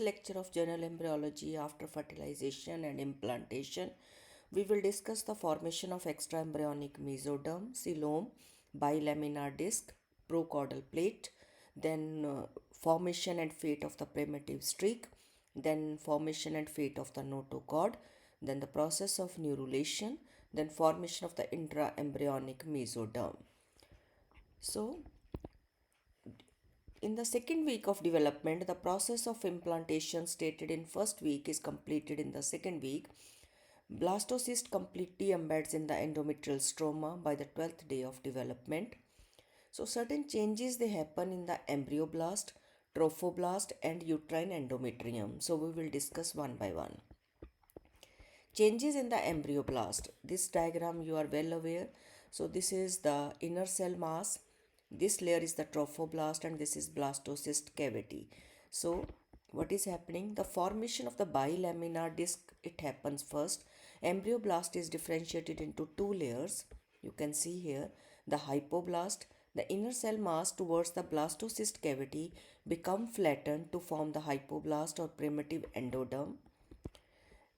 Lecture of general embryology after fertilization and implantation, we will discuss the formation of extraembryonic mesoderm, coelom, bilaminar disc, procaudal plate, then formation and fate of the primitive streak, then formation and fate of the notochord, then the process of neurulation, then formation of the intraembryonic mesoderm. So, in the second week of development, the process of implantation stated in first week is completed in the second week. Blastocyst completely embeds in the endometrial stroma by the 12th day of development. So certain changes they happen in the embryoblast, trophoblast and uterine endometrium. So we will discuss one by one. Changes in the embryoblast. This diagram you are well aware. So this is the inner cell mass. This layer is the trophoblast and this is blastocyst cavity. So what is happening? The formation of the bilaminar disc, it happens first. Embryoblast is differentiated into two layers. You can see here the hypoblast. The inner cell mass towards the blastocyst cavity become flattened to form the hypoblast or primitive endoderm.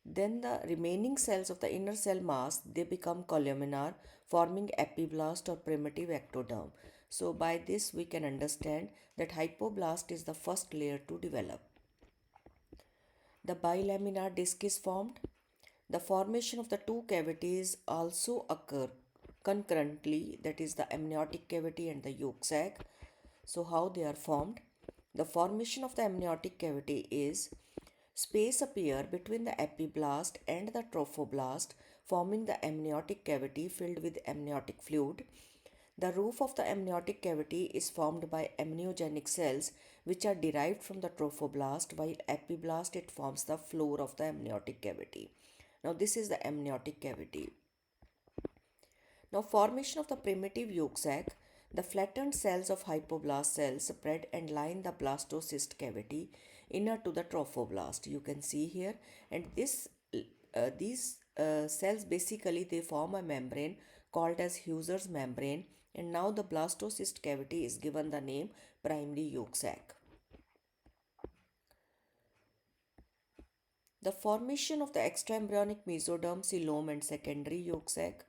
Then the remaining cells of the inner cell mass, they become columnar, forming epiblast or primitive ectoderm. So by this we can understand that hypoblast is the first layer to develop. The bilaminar disc is formed. The formation of the two cavities also occur concurrently, that is the amniotic cavity and the yolk sac. So how they are formed? The formation of the amniotic cavity is space appear between the epiblast and the trophoblast, forming the amniotic cavity filled with amniotic fluid. The roof of the amniotic cavity is formed by amniogenic cells which are derived from the trophoblast, while epiblast it forms the floor of the amniotic cavity. Now this is the amniotic cavity. Now formation of the primitive yolk sac. The flattened cells of hypoblast cells spread and line the blastocyst cavity inner to the trophoblast. You can see here, and these cells basically they form a membrane called as Husser's membrane, and now the blastocyst cavity is given the name primary yolk sac. The formation of the extraembryonic mesoderm, coelom and secondary yolk sac.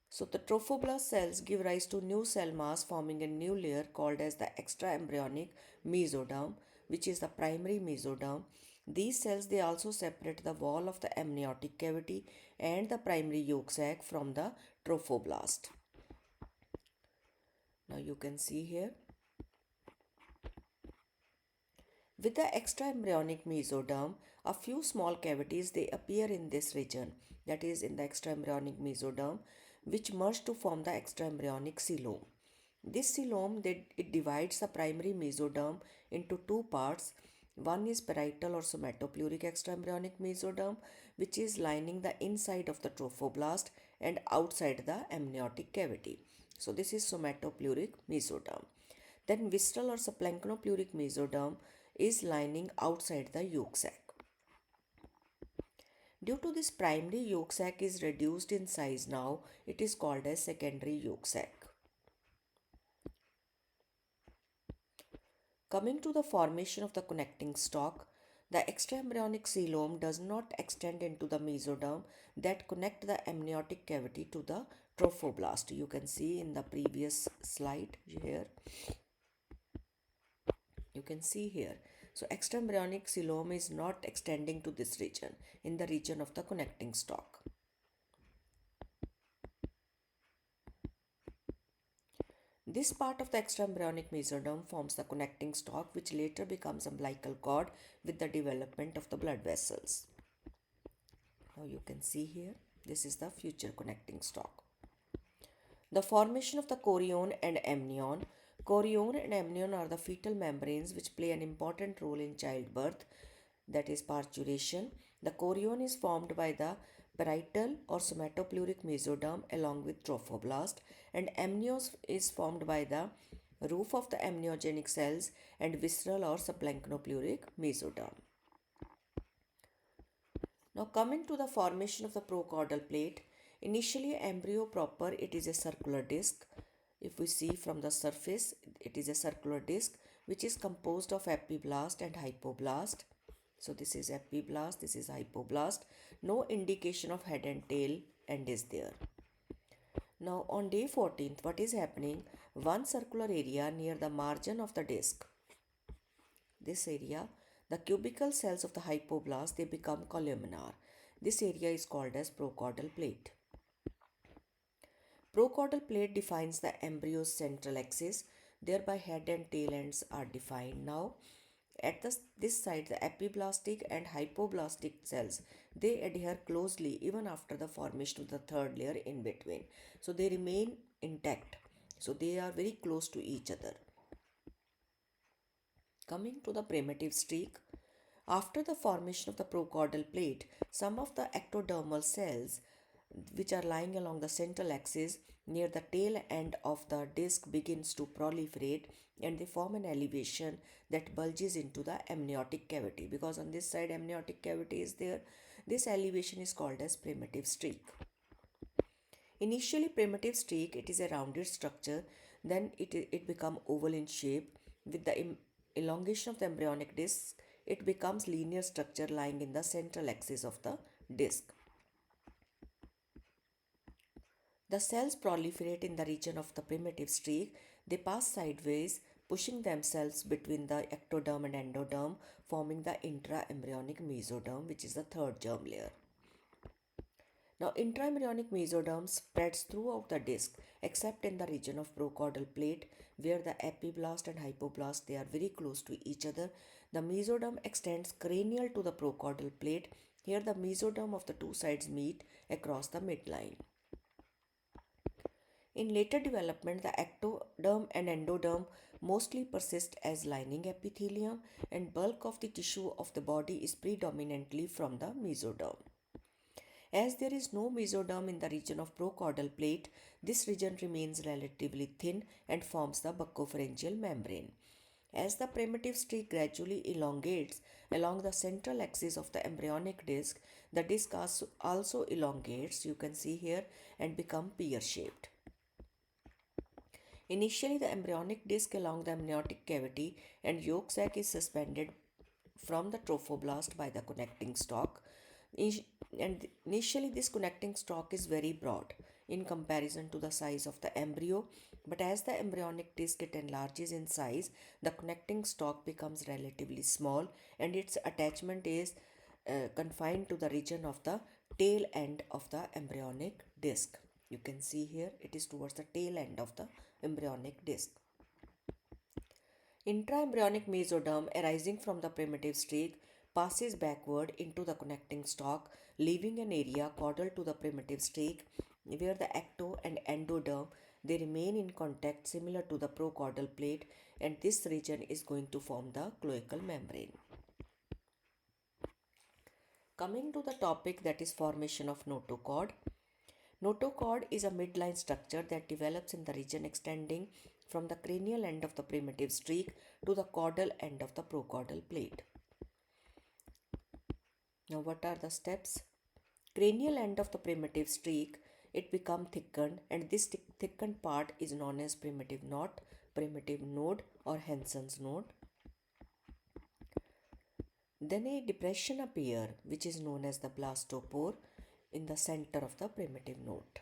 So the trophoblast cells give rise to new cell mass forming a new layer called as the extraembryonic mesoderm, which is the primary mesoderm. These cells they also separate the wall of the amniotic cavity and the primary yolk sac from the trophoblast. Now you can see here. With the extraembryonic mesoderm, a few small cavities they appear in this region, that is in the extraembryonic mesoderm, which merge to form the extraembryonic coelom. This coelom it divides the primary mesoderm into two parts. One is parietal or somatopleuric extraembryonic mesoderm, which is lining the inside of the trophoblast and outside the amniotic cavity. So this is somatopleuric mesoderm. Then visceral or subplanchnopluric mesoderm is lining outside the yolk sac. Due to this primary yolk sac is reduced in size now, it is called as secondary yolk sac. Coming to the formation of the connecting stalk, the extraembryonic coelom does not extend into the mesoderm that connect the amniotic cavity to the trophoblast. You can see in the previous slide here. You can see here. So extraembryonic coelom is not extending to this region, in the region of the connecting stalk. This part of the extraembryonic mesoderm forms the connecting stalk, which later becomes umbilical cord with the development of the blood vessels. Now you can see here, this is the future connecting stalk. The formation of the chorion and amnion. Chorion and amnion are the fetal membranes which play an important role in childbirth, that is parturition. The chorion is formed by the parietal or somatopleuric mesoderm along with trophoblast, and amnion is formed by the roof of the amniogenic cells and visceral or subplanchnopluric mesoderm. Now coming to the formation of the procaudal plate, initially embryo proper it is a circular disc. If we see from the surface, it is a circular disc which is composed of epiblast and hypoblast. So this is epiblast, this is hypoblast. No indication of head and tail end is there. Now on day 14th, what is happening? One circular area near the margin of the disc. This area, the cubical cells of the hypoblast, they become columnar. This area is called as procaudal plate. Procaudal plate defines the embryo's central axis, thereby head and tail ends are defined. Now, at this side, the epiblastic and hypoblastic cells, they adhere closely even after the formation of the third layer in between. So they remain intact. So they are very close to each other. Coming to the primitive streak, after the formation of the procaudal plate, some of the ectodermal cells which are lying along the central axis near the tail end of the disc begins to proliferate and they form an elevation that bulges into the amniotic cavity. Because on this side amniotic cavity is there, this elevation is called as primitive streak. Initially primitive streak, it is a rounded structure, then it become oval in shape. With the elongation of the embryonic disc, it becomes linear structure lying in the central axis of the disc. The cells proliferate in the region of the primitive streak. They pass sideways, pushing themselves between the ectoderm and endoderm, forming the intraembryonic mesoderm, which is the third germ layer. Now, intraembryonic mesoderm spreads throughout the disc, except in the region of procaudal plate, where the epiblast and hypoblast, they are very close to each other. The mesoderm extends cranial to the procaudal plate. Here, the mesoderm of the two sides meet across the midline. In later development, the ectoderm and endoderm mostly persist as lining epithelium, and bulk of the tissue of the body is predominantly from the mesoderm. As there is no mesoderm in the region of procaudal plate, this region remains relatively thin and forms the buccopharyngeal membrane. As the primitive streak gradually elongates along the central axis of the embryonic disc, the disc also elongates, you can see here, and become pear-shaped. Initially, the embryonic disc along the amniotic cavity and yolk sac is suspended from the trophoblast by the connecting stalk. And initially, this connecting stalk is very broad in comparison to the size of the embryo. But as the embryonic disc it enlarges in size, the connecting stalk becomes relatively small and its attachment is confined to the region of the tail end of the embryonic disc. You can see here it is towards the tail end of the embryonic disc. Intraembryonic mesoderm arising from the primitive streak passes backward into the connecting stalk, leaving an area caudal to the primitive streak where the ecto and endoderm they remain in contact similar to the procaudal plate, and this region is going to form the cloacal membrane. Coming to the topic that is formation of notochord. Notochord is a midline structure that develops in the region extending from the cranial end of the primitive streak to the caudal end of the procaudal plate. Now what are the steps? Cranial end of the primitive streak, it become thickened, and this thickened part is known as primitive knot, primitive node or Hansen's node. Then a depression appear which is known as the blastopore in the center of the primitive node.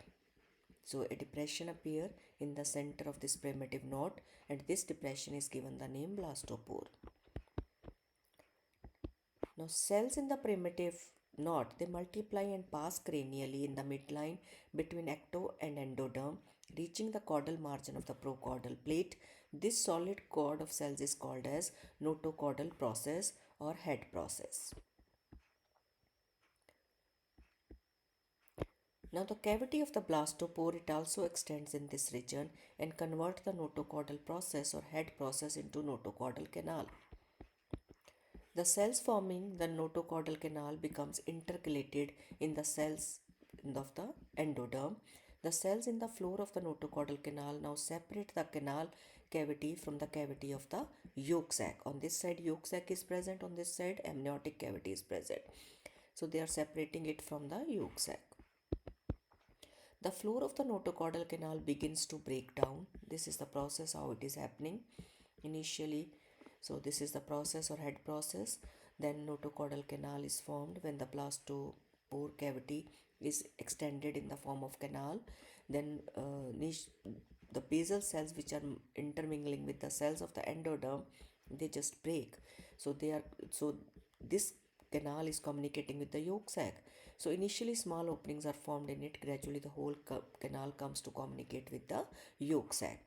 So a depression appear in the center of this primitive node, and this depression is given the name blastopore. Now cells in the primitive node they multiply and pass cranially in the midline between ecto and endoderm, reaching the caudal margin of the procaudal plate. This solid cord of cells is called as notochordal process or head process. Now the cavity of the blastopore it also extends in this region and converts the notochordal process or head process into notochordal canal. The cells forming the notochordal canal becomes intercalated in the cells of the endoderm. The cells in the floor of the notochordal canal now separate the canal cavity from the cavity of the yolk sac. On this side yolk sac is present, on this side amniotic cavity is present. So they are separating it from the yolk sac. The floor of the notochordal canal begins to break down. This is the process how it is happening initially. So this is the process or head process. Then notochordal canal is formed when the blastopore cavity is extended in the form of canal. Then the basal cells which are intermingling with the cells of the endoderm, they just break. So this canal is communicating with the yolk sac. So initially small openings are formed in it. Gradually the whole canal comes to communicate with the yolk sac.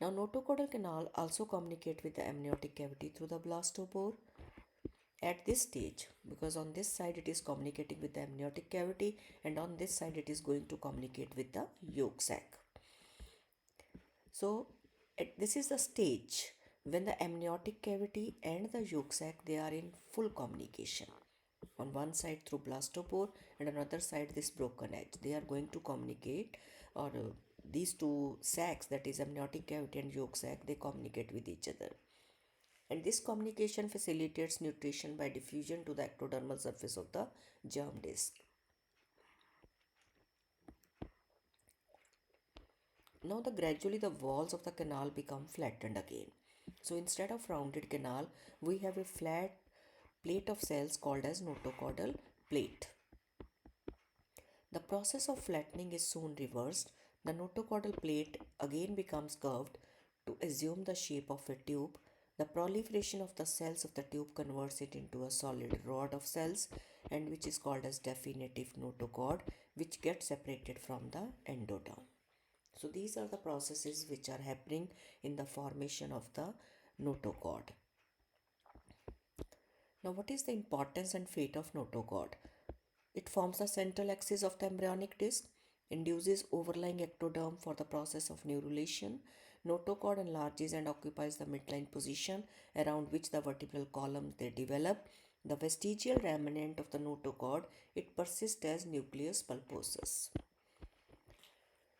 Now notochordal canal also communicate with the amniotic cavity through the blastopore at this stage, because on this side it is communicating with the amniotic cavity and on this side it is going to communicate with the yolk sac. So this is the stage when the amniotic cavity and the yolk sac, they are in full communication. On one side through blastopore and another side this broken edge, they are going to communicate, or these two sacs, that is amniotic cavity and yolk sac, they communicate with each other. And this communication facilitates nutrition by diffusion to the ectodermal surface of the germ disc. Now gradually the walls of the canal become flattened again. So instead of rounded canal, we have a flat plate of cells called as notochordal plate. The process of flattening is soon reversed. The notochordal plate again becomes curved to assume the shape of a tube. The proliferation of the cells of the tube converts it into a solid rod of cells, and which is called as definitive notochord, which gets separated from the endoderm. So these are the processes which are happening in the formation of the notochord. Now what is the importance and fate of notochord? It forms the central axis of the embryonic disc, induces overlying ectoderm for the process of neurulation. Notochord enlarges and occupies the midline position around which the vertebral columns they develop. The vestigial remnant of the notochord, it persists as nucleus pulposus.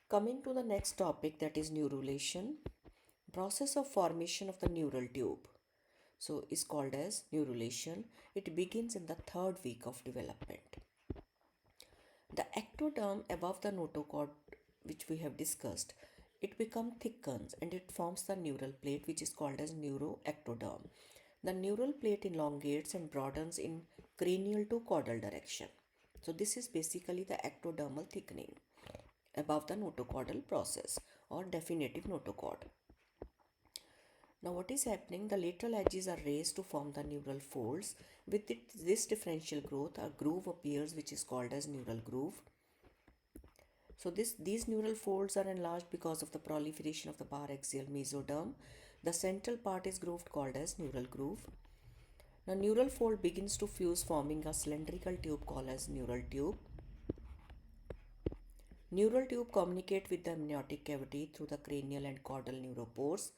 Coming to the next topic, that is neurulation. Process of formation of the neural tube, so is called as neurulation. It begins in the third week of development. The ectoderm above the notochord, which we have discussed, it becomes thickens and it forms the neural plate, which is called as neuroectoderm. The neural plate elongates and broadens in cranial to caudal direction. So this is basically the ectodermal thickening above the notochordal process or definitive notochord. Now what is happening? The lateral edges are raised to form the neural folds. With this differential growth, a groove appears which is called as neural groove. So these neural folds are enlarged because of the proliferation of the paraxial mesoderm. The central part is grooved called as neural groove. Now neural fold begins to fuse, forming a cylindrical tube called as neural tube. Neural tube communicate with the amniotic cavity through the cranial and caudal neuropores.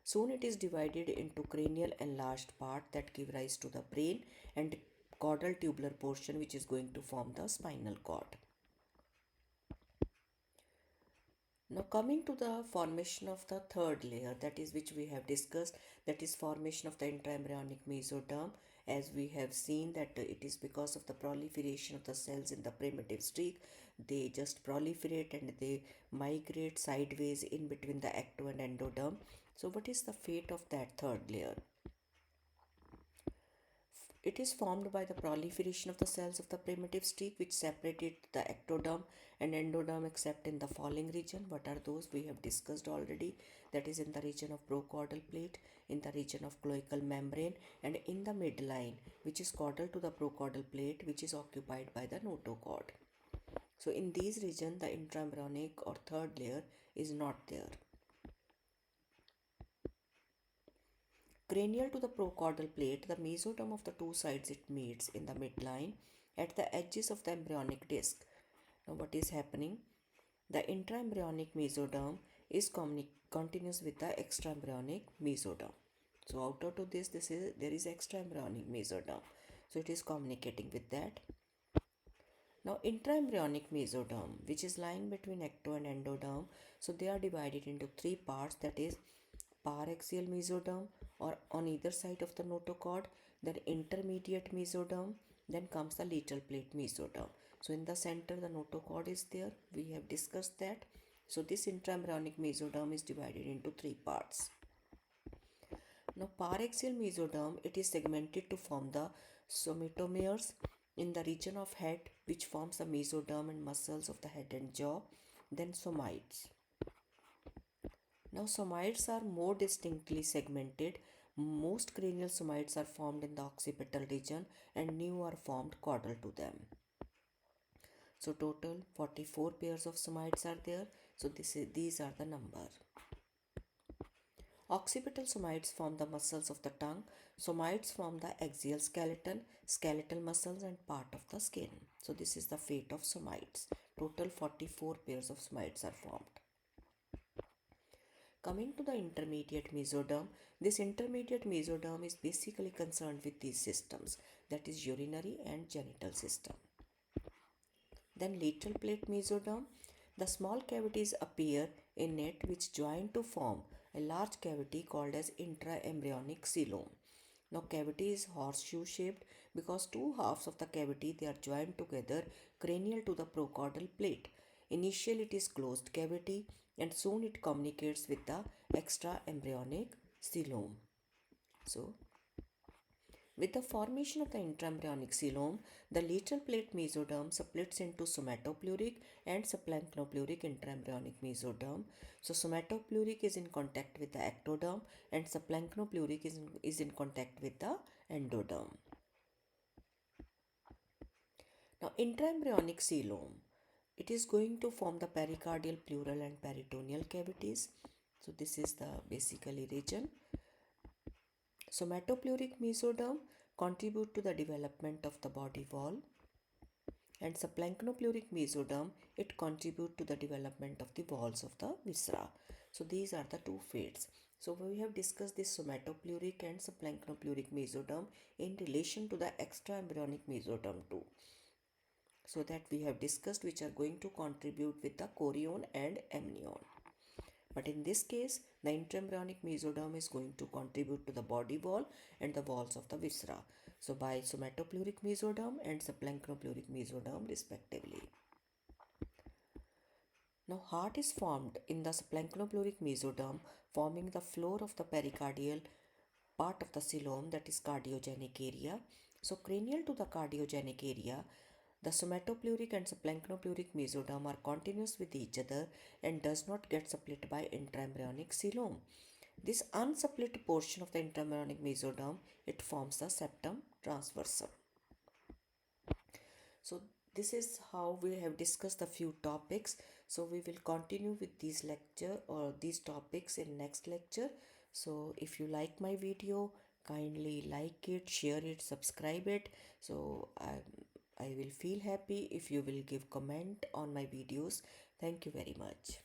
Soon it is divided into cranial enlarged part that give rise to the brain and caudal tubular portion which is going to form the spinal cord. Now coming to the formation of the third layer, that is which we have discussed, that is formation of the intraembryonic mesoderm. As we have seen that it is because of the proliferation of the cells in the primitive streak, they just proliferate and they migrate sideways in between the ecto and endoderm. So what is the fate of that third layer? It is formed by the proliferation of the cells of the primitive streak which separated the ectoderm and endoderm except in the falling region. What are those? We have discussed already. That is in the region of procaudal plate, in the region of cloacal membrane, and in the midline, which is caudal to the procaudal plate, which is occupied by the notochord. So in these regions, the intraembryonic or third layer is not there. Cranial to the procaudal plate, the mesoderm of the two sides it meets in the midline at the edges of the embryonic disc. Now what is happening? The intraembryonic mesoderm is continuous with the extraembryonic mesoderm. So outer to this is there is extraembryonic mesoderm. So it is communicating with that. Now intraembryonic mesoderm, which is lying between ecto and endoderm, so they are divided into three parts, that is paraxial mesoderm or on either side of the notochord, then intermediate mesoderm, then comes the lateral plate mesoderm. So in the center the notochord is there, we have discussed that. So this intraembryonic mesoderm is divided into three parts. Now, paraxial mesoderm, it is segmented to form the somatomeres in the region of head, which forms the mesoderm and muscles of the head and jaw. Then somites. Now, somites are more distinctly segmented. Most cranial somites are formed in the occipital region, and new are formed caudal to them. So, total 44 pairs of somites are there. So, these are the number. Occipital somites form the muscles of the tongue. Somites form the axial skeleton, skeletal muscles, and part of the skin. So, this is the fate of somites. Total 44 pairs of somites are formed. Coming to the intermediate mesoderm, this intermediate mesoderm is basically concerned with these systems, that is urinary and genital system. Then lateral plate mesoderm, the small cavities appear in it which join to form a large cavity called as intraembryonic coelom. Now cavity is horseshoe shaped because two halves of the cavity they are joined together cranial to the procaudal plate. Initially it is closed cavity and soon it communicates with the extraembryonic coelom. So with the formation of the intraembryonic coelom, the lateral plate mesoderm splits into somatopleuric and subplanchnopluric intraembryonic mesoderm. So somatopleuric is in contact with the ectoderm and subplanchnopluric is in contact with the endoderm. Now intraembryonic coelom, it is going to form the pericardial, pleural and peritoneal cavities. So this is the basically region. Somatopleuric mesoderm contribute to the development of the body wall, and subplanchnopluric mesoderm it contribute to the development of the walls of the viscera. So these are the two fates. So we have discussed this somatopleuric and subplanchnopluric mesoderm in relation to the extraembryonic mesoderm too. So that we have discussed which are going to contribute with the chorion and amnion. But in this case, the intraembryonic mesoderm is going to contribute to the body wall and the walls of the viscera. So by somatopleuric mesoderm and subplanchnopluric mesoderm respectively. Now heart is formed in the subplanchnopluric mesoderm, forming the floor of the pericardial part of the coelom, that is cardiogenic area. So cranial to the cardiogenic area, the somatopleuric and subplanchnopluric mesoderm are continuous with each other and does not get split by intraembryonic coelom. This unsplit portion of the intraembryonic mesoderm, it forms the septum transversum. So this is how we have discussed a few topics. So we will continue with these lecture or these topics in next lecture. So if you like my video, kindly like it, share it, subscribe it. So I will feel happy if you will give comment on my videos. Thank you very much.